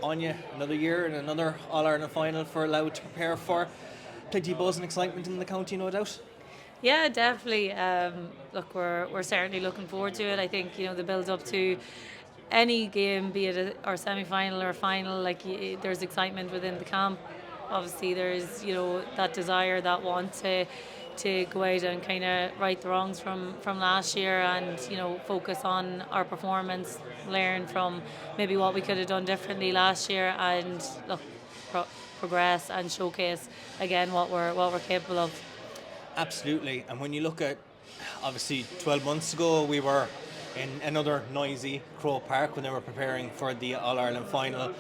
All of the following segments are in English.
Áine, another year and another All-Ireland final for Louth to prepare for. Plenty of buzz and excitement in the county, no doubt. Yeah, definitely. Look, we're certainly looking forward to it. I think the build up to any game, be it our semi-final or final, like there's excitement within the camp. Obviously, there's that desire, that want to go out and kind of right the wrongs from last year, and focus on our performance, learn from maybe what we could have done differently last year, and look, progress and showcase again what we're capable of. Absolutely. And when you look at, obviously, 12 months ago, we were in another noisy Croke Park when they were preparing for the All-Ireland final.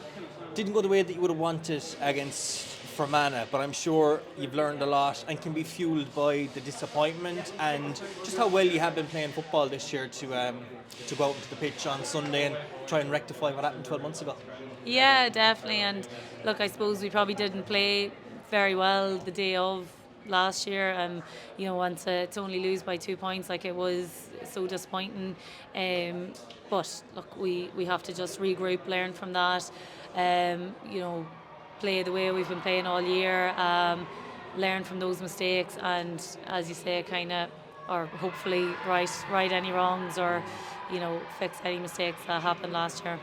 Didn't go the way that you would have wanted against Fermanagh, but I'm sure you've learned a lot and can be fueled by the disappointment and just how well you have been playing football this year to go out into the pitch on Sunday and try and rectify what happened 12 months ago. Yeah, definitely. And look, I suppose we probably didn't play very well the day of last year, and once to only lose by 2 points, like, it was so disappointing. But look, we have to just regroup, learn from that. Play the way we've been playing all year. Learn from those mistakes, and as you say, kind of, or hopefully right any wrongs, or fix any mistakes that happened last year.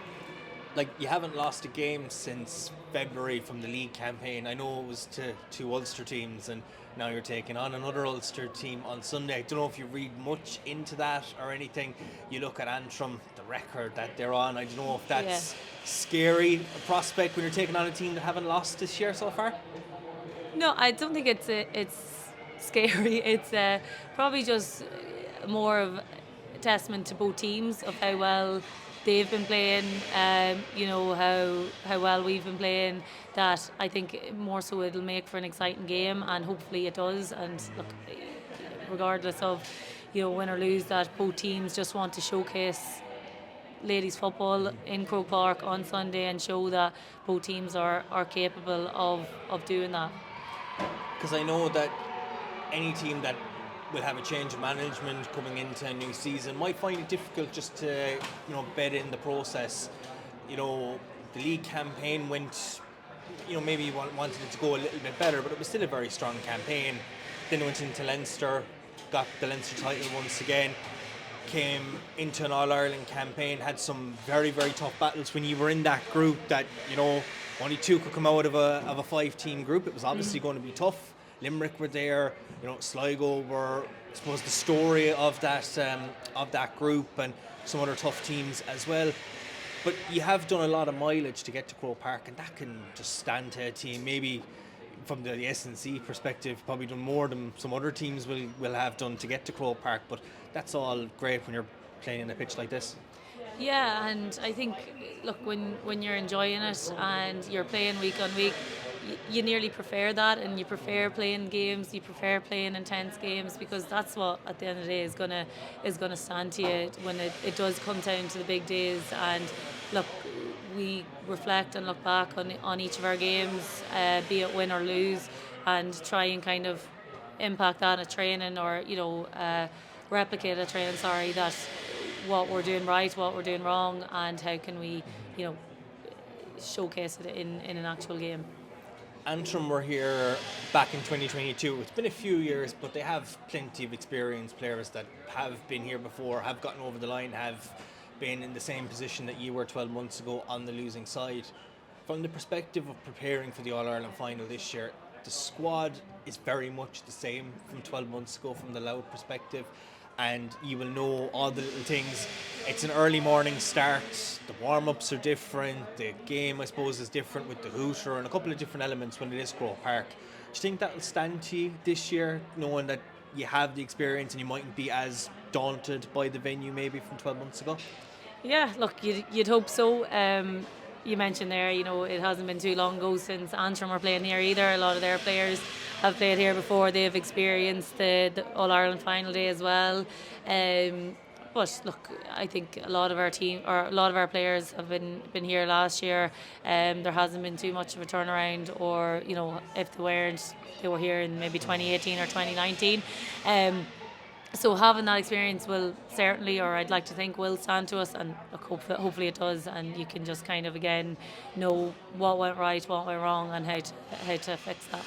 Like, you haven't lost a game since February from the league campaign. I know it was to two Ulster teams, and now you're taking on another Ulster team on Sunday. I don't know if you read much into that or anything. You look at Antrim, the record that they're on. I don't know if that's scary a prospect when you're taking on a team that haven't lost this year so far. No, I don't think it's scary. It's probably just more of a testament to both teams of how well they've been playing, how well we've been playing, that I think more so it'll make for an exciting game, and hopefully it does. And look, regardless of win or lose, that both teams just want to showcase ladies football in Croke Park on Sunday and show that both teams are capable of doing that. Because I know that any team that will have a change of management coming into a new season might find it difficult just to bed in the process. The league campaign went, maybe you wanted it to go a little bit better, but it was still a very strong campaign. Then it went into Leinster, got the Leinster title once again, came into an All-Ireland campaign, had some very, very tough battles. When you were in that group that only two could come out of a 5-team group, it was obviously going to be tough. Limerick were there, Sligo were, I suppose, the story of that group, and some other tough teams as well. But you have done a lot of mileage to get to Croke Park, and that can just stand to a team. Maybe from the S&C perspective, probably done more than some other teams will have done to get to Croke Park, but that's all great when you're playing in a pitch like this. Yeah, and I think, look, when you're enjoying it and you're playing week on week, you nearly prefer that, and you prefer playing games, you prefer playing intense games, because that's what at the end of the day is gonna stand to you when it does come down to the big days. And look, we reflect and look back on each of our games, be it win or lose, and try and kind of impact that at training, or replicate a training, that what we're doing right, what we're doing wrong, and how can we showcase it in an actual game. Antrim were here back in 2022. It's been a few years, but they have plenty of experienced players that have been here before, have gotten over the line, have been in the same position that you were 12 months ago on the losing side. From the perspective of preparing for the All-Ireland final this year, the squad is very much the same from 12 months ago from the Louth perspective, and you will know all the little things. It's an early morning start, the warm-ups are different, the game, I suppose, is different with the hooter and a couple of different elements when it is Croke Park. Do you think that will stand to you this year, knowing that you have the experience and you mightn't be as daunted by the venue maybe from 12 months ago? Yeah, look, you'd hope so. You mentioned there, it hasn't been too long ago since Antrim were playing here either. A lot of their players have played here before. They've experienced the All-Ireland final day as well. But look, I think a lot of our team, or a lot of our players, have been here last year. There hasn't been too much of a turnaround, or if they weren't, they were here in maybe 2018 or 2019. So having that experience will certainly, or I'd like to think, will stand to us, and look, hopefully it does, and you can just kind of again know what went right, what went wrong, and how to fix that.